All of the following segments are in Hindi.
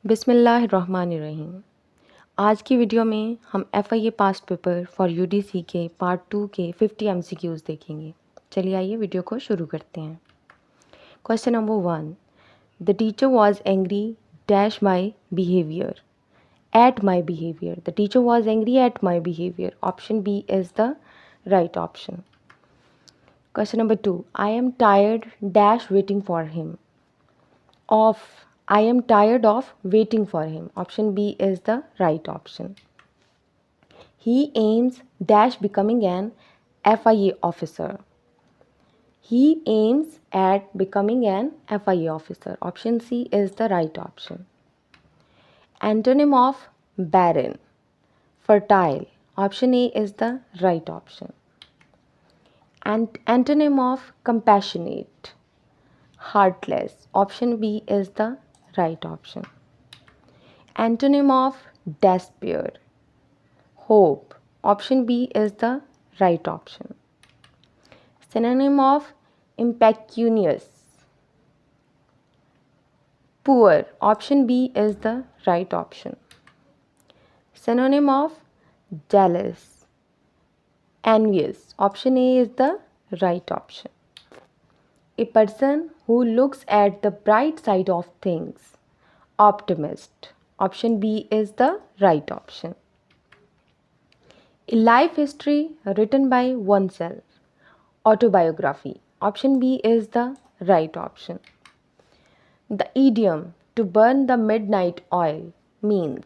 बिस्मिल्लाहिर्रहमानिर्रहीम। आज की वीडियो में हम FIA past paper for UDC के पार्ट 2 के 50 MCQs देखेंगे। चलिए आइए वीडियो को शुरू करते हैं। Question number 1, the teacher was angry dash my behaviour at my behaviour. The teacher was angry at my behaviour. Option B is the right option. Question number 2, I am tired dash waiting for him of I am tired of waiting for him. Option B is the right option. He aims dash becoming an FIA officer. He aims at becoming an FIA officer. Option C is the right option. Antonym of barren, fertile. Option A is the right option. And antonym of compassionate, heartless. Option B is the right option. Antonym of despair, hope. Option B is the right option. Synonym of impecunious, poor. Option B is the right option. Synonym of jealous, envious. Option A is the right option. A person who looks at the bright side of things, optimist. Option B is the right option. A life history written by oneself, autobiography. Option B is the right option. The idiom to burn the midnight oil means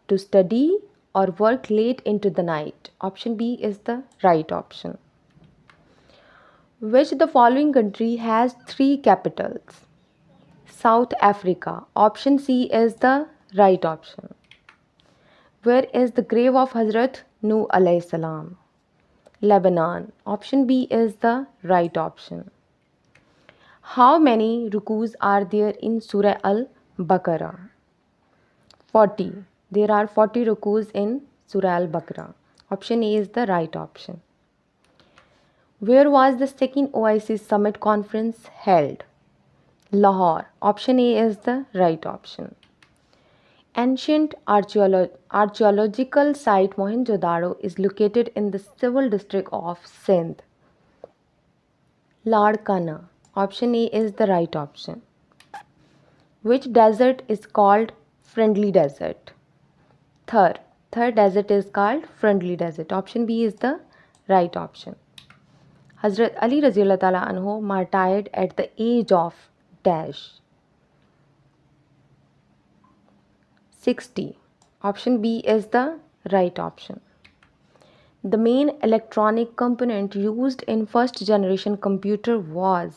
to study or work late into the night. Option B is the right option. Which the following country has 3 capitals? South Africa. Option C is the right option. Where is the grave of Hazrat Nuh alayhi salam? Lebanon. Option B is the right option. How many rukus are there in Surah Al-Baqarah? 40. There are 40 rukus in Surah Al-Baqarah. Option A is the right option. Where was the second OIC Summit Conference held? Lahore. Option A is the right option. Ancient archaeological site Mohenjo-daro is located in the civil district of Sindh. Larkana. Option A is the right option. Which desert is called Friendly Desert? Thar desert is called Friendly Desert. Option B is the right option. Hazrat Ali Raziyallahu Ta'ala Anhu martyred at the age of dash. 60. Option B is the right option. The main electronic component used in first generation computer was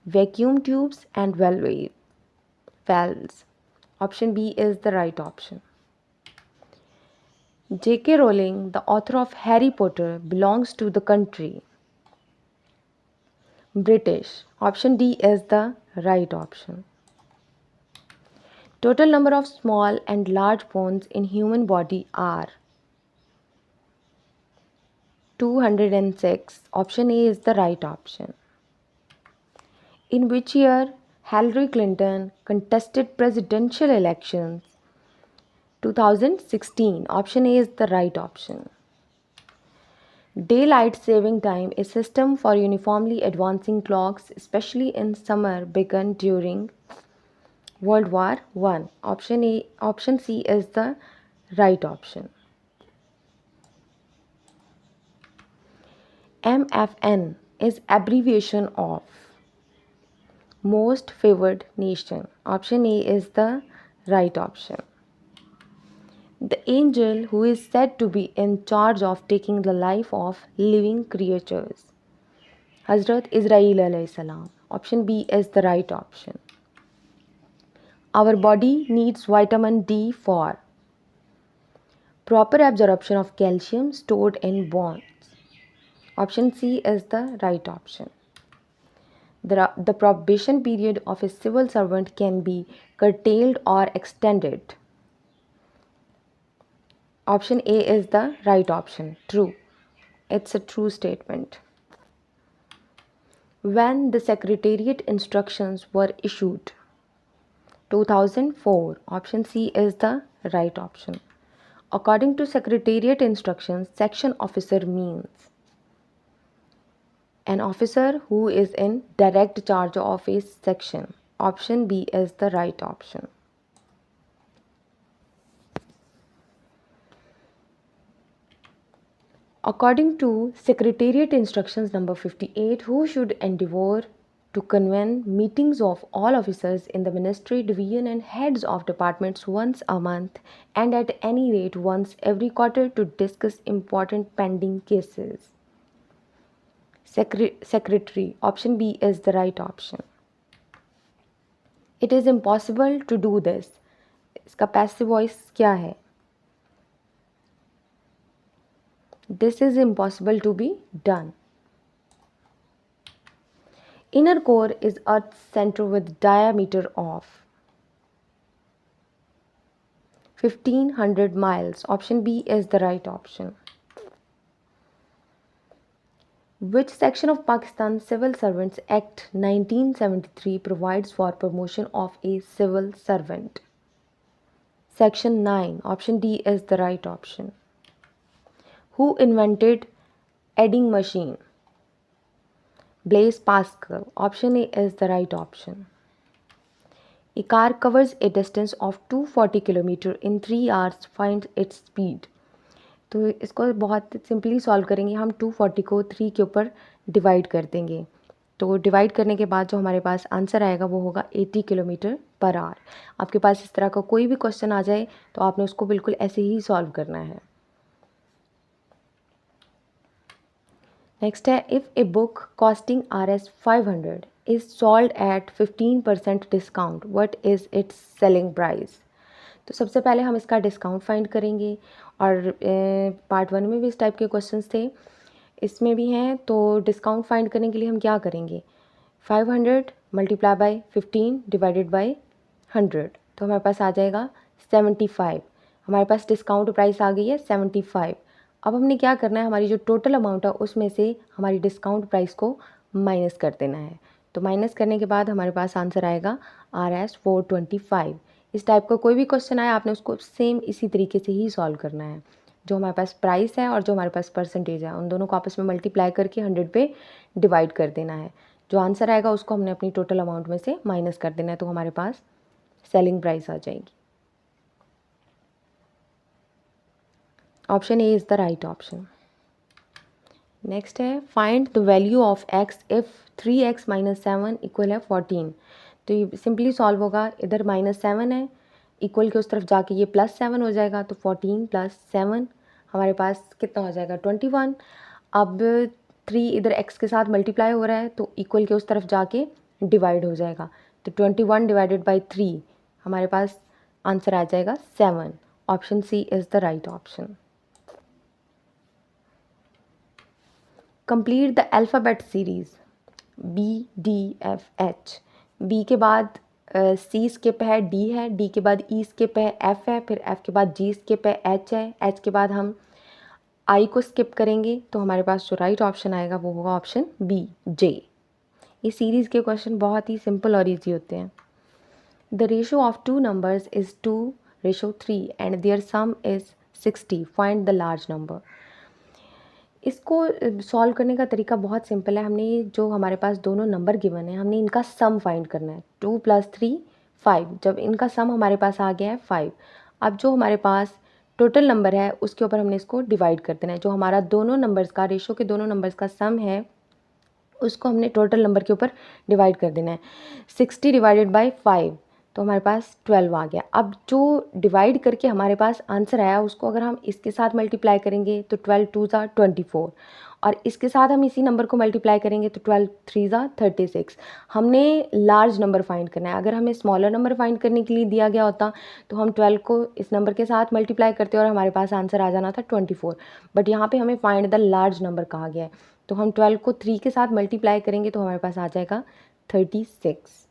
vacuum tubes and valves. Option B is the right option. J.K. Rowling, the author of Harry Potter, belongs to the country British. Option D is the right option. Total number of small and large bones in human body are 206. Option A is the right option. In which year Hillary Clinton contested presidential elections? 2016. Option A is the right option. Daylight saving time, a system for uniformly advancing clocks, especially in summer, began during World War I. Option C is the right option. MFN is abbreviation of Most Favored Nation. Option A is the right option. The angel who is said to be in charge of taking the life of living creatures. Hazrat Israel alayhi salam. Option B is the right option. Our body needs vitamin D for proper absorption of calcium stored in bones. Option C is the right option. The probation period of a civil servant can be curtailed or extended. Option A is the right option. True. It's a true statement. When the Secretariat instructions were issued? 2004. Option C is the right option. According to Secretariat instructions, section officer means an officer who is in direct charge of a section. Option B is the right option. According to Secretariat instructions number 58, who should endeavour to convene meetings of all officers in the ministry, division and heads of departments once a month and at any rate once every quarter to discuss important pending cases? Secretary. Option B is the right option. It is impossible to do this. इसका passive voice क्या है? This is impossible to be done. Inner core is Earth's center with diameter of 1500 miles. Option B is the right option. Which section of Pakistan Civil Servants Act 1973 provides for promotion of a civil servant? Section 9. Option D is the right option. Who invented adding machine? Blaise Pascal. Option A is the right option. A car covers a distance of 240 km in 3 hours. Find its speed. तो इसको बहुत सिंपली सॉल्व करेंगे हम. 240 को 3 के ऊपर डिवाइड कर देंगे. तो डिवाइड करने के बाद जो हमारे पास आंसर आएगा वो होगा 80 किलोमीटर पर आवर. आपके पास इस तरह का कोई भी क्वेश्चन आ जाए तो आपने उसको बिल्कुल ऐसे ही सॉल्व करना है. नेक्स्ट है, if a book costing Rs 500 is sold at 15% discount, what is it's selling price? तो सबसे पहले हम इसका डिस्काउंट फाइंड करेंगे. और पार्ट 1 में भी इस टाइप के क्वेश्चंस थे, इसमें भी हैं. तो डिस्काउंट फाइंड करने के लिए हम क्या करेंगे? 500 मल्टीप्लाई बाय 15 डिवाइडेड बाय 100, तो हमारे पास आ जाएगा 75. हमारे पास डिस्काउंट प्राइस आ गई है 75. अब हमने क्या करना है, हमारी जो टोटल अमाउंट है उसमें से हमारी डिस्काउंट प्राइस को माइनस कर देना है. तो माइनस करने के बाद हमारे पास आंसर आएगा Rs 425. इस टाइप का कोई भी क्वेश्चन आया आपने उसको सेम इसी तरीके से ही सॉल्व करना है. जो हमारे पास प्राइस है और जो हमारे पास परसेंटेज है उन दोनों को आपस में मल्टीप्लाई करके 100 पे डिवाइड कर देना है. जो आंसर आएगा उसको हमने अपनी टोटल अमाउंट में से माइनस कर देना है, तो हमारे पास सेलिंग प्राइस आ जाएगी. Option A is the right option. Next है, find the value of x if 3x - 7 equal है 14. तो ये सिंपली सॉल्व होगा. इधर -7 है, इक्वल के उस तरफ जाके ये +7 हो जाएगा. तो 14 + 7 हमारे पास कितना हो जाएगा? 21. अब 3 इधर x के साथ मल्टीप्लाई हो रहा है तो इक्वल के उस तरफ जाके डिवाइड हो जाएगा. तो 21 डिवाइडेड बाई 3 हमारे पास आंसर आ जाएगा 7. Option C is the right option. Complete the alphabet series BDFH. B के बाद C स्किप है, D है, D के बाद E स्किप है, F है, फिर F के बाद G स्किप है, H है, H के बाद हम I को स्किप करेंगे. तो हमारे पास जो राइट ऑप्शन आएगा वो होगा ऑप्शन B J. ये सीरीज़ के क्वेश्चन बहुत ही सिंपल और ईजी होते हैं. The ratio of 2 numbers is 2:3 and their sum is 60. Find the large number. इसको सॉल्व करने का तरीका बहुत सिंपल है. हमने जो हमारे पास दोनों नंबर गिवन है हमने इनका सम फाइंड करना है. 2 + 3 5. जब इनका सम हमारे पास आ गया है 5, अब जो हमारे पास टोटल नंबर है उसके ऊपर हमने इसको डिवाइड कर देना है. जो हमारा दोनों नंबर्स का रेशो के दोनों नंबर्स का सम है उसको हमने टोटल नंबर के ऊपर डिवाइड कर देना है. 60 डिवाइडेड बाई 5 तो हमारे पास 12 आ गया. अब जो डिवाइड करके हमारे पास आंसर आया उसको अगर हम इसके साथ मल्टीप्लाई करेंगे तो 12 2 ज़ा 24 और इसके साथ हम इसी नंबर को मल्टीप्लाई करेंगे तो 12 3 ज़ा 36. हमने लार्ज नंबर फाइंड करना है. अगर हमें स्मॉलर नंबर फाइंड करने के लिए दिया गया होता तो हम 12 को इस नंबर के साथ मल्टीप्लाई करते और हमारे पास आंसर आ जाना था 24. बट यहाँ पर हमें फाइंड द लार्ज नंबर कहा गया है. तो हम 12 को 3 के साथ मल्टीप्लाई करेंगे तो हमारे पास आ जाएगा 36.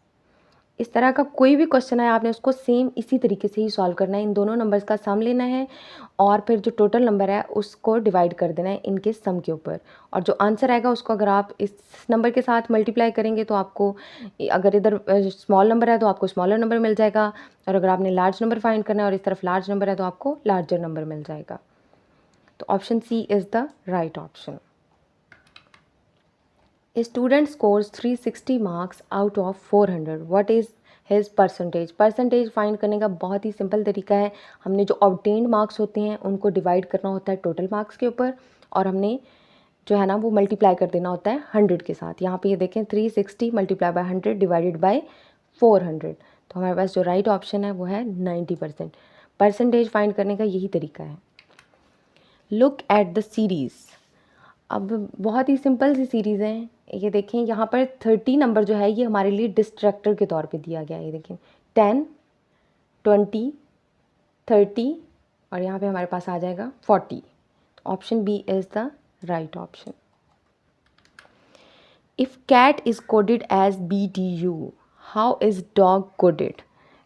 इस तरह का कोई भी क्वेश्चन है आपने उसको सेम इसी तरीके से ही सॉल्व करना है। इन दोनों नंबर्स का सम लेना है और फिर जो टोटल नंबर है उसको डिवाइड कर देना है इनके सम के ऊपर, और जो आंसर आएगा उसको अगर आप इस नंबर के साथ मल्टीप्लाई करेंगे तो आपको, अगर इधर स्मॉल नंबर है तो आपको स्मॉलर नंबर मिल जाएगा, और अगर आपने लार्ज नंबर फाइंड करना है और इस तरफ लार्ज नंबर है तो आपको लार्जर नंबर मिल जाएगा। तो option C is the right option. A student scores 360 marks out of 400. What is his percentage? Percentage find करने का बहुत ही सिंपल तरीका है। हमने जो ऑब्टेन्ड मार्क्स होते हैं उनको डिवाइड करना होता है टोटल मार्क्स के ऊपर, और हमने जो है ना वो मल्टीप्लाई कर देना होता है 100 के साथ। यहाँ पे ये देखें 360 मल्टीप्लाई बाय 100 डिवाइडेड बाय 400। तो हमारे पास जो राइट ऑप्शन है वो है 90%। परसेंटेज फाइंड करने का यही तरीका है। Look at the series. अब बहुत ही सिंपल सी सीरीज़ है। ये देखें यहाँ पर 30 नंबर जो है ये हमारे लिए डिस्ट्रैक्टर के तौर पे दिया गया है। ये देखें 10, 20, 30 और यहाँ पे हमारे पास आ जाएगा 40। Option B is the right option. If cat is coded as BDU, how is dog coded?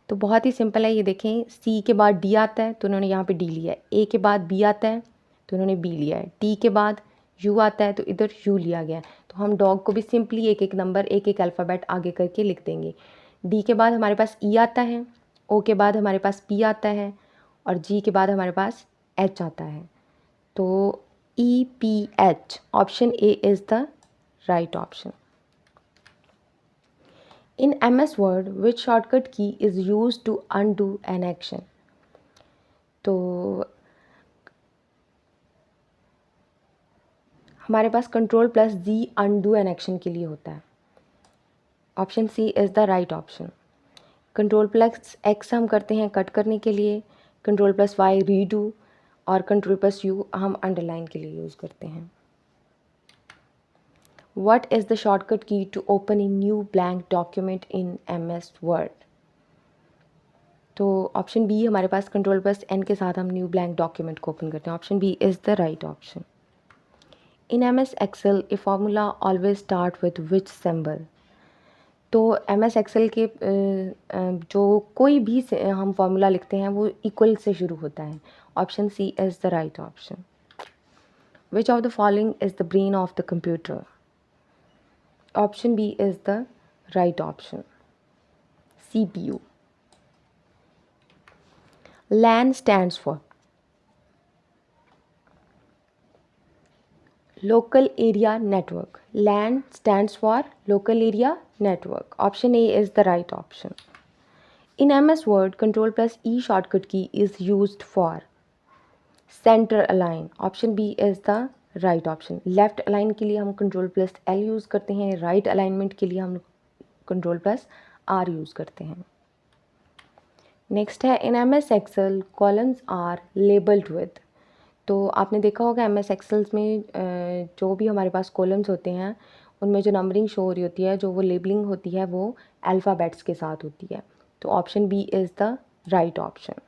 तो बहुत ही सिंपल है। ये देखें C के बाद D आता है तो उन्होंने यहाँ पे D लिया है, A के बाद B आता है तो उन्होंने B लिया है, T के बाद U आता है तो इधर U लिया गया है। तो हम डॉग को भी सिंपली एक एक नंबर एक एक अल्फ़ाबेट आगे करके लिख देंगे। D के बाद हमारे पास E आता है, O के बाद हमारे पास P आता है और G के बाद हमारे पास H आता है। तो EPH, option A is the right option. In MS Word, which shortcut key is used to undo an action? तो हमारे पास Ctrl+Z undo an action के लिए होता है। Option C is the right option. Ctrl+X हम करते हैं कट करने के लिए, Ctrl+Y रीडू और Ctrl+U हम अंडरलाइन के लिए यूज़ करते हैं। What is the shortcut key to open a new blank document in MS Word? तो ऑप्शन बी हमारे पास Ctrl+N के साथ हम न्यू ब्लैंक डॉक्यूमेंट को ओपन करते हैं। Option B is the right option. In MS Excel a formula always start with which symbol? तो MS Excel के जो कोई भी हम फार्मूला लिखते हैं वो इक्वल से शुरू होता है। Option C is the right option. Which of the following is the brain of the computer? Option B is the right option, CPU। LAN stands for Local Area Network. LAN stands for Local Area Network. Option A is the right option. In MS Word, Ctrl+E shortcut key is used for center align. Option B is the right option. Left align के लिए हम Ctrl+L यूज़ करते हैं, right alignment के लिए हम Ctrl+R यूज़ करते हैं। नेक्स्ट है in MS Excel columns are labelled with. तो आपने देखा होगा MS Excel में जो भी हमारे पास कॉलम्स होते हैं उनमें जो नंबरिंग शो हो रही होती है, जो वो लेबलिंग होती है वो अल्फ़ाबेट्स के साथ होती है। तो option B is the right option.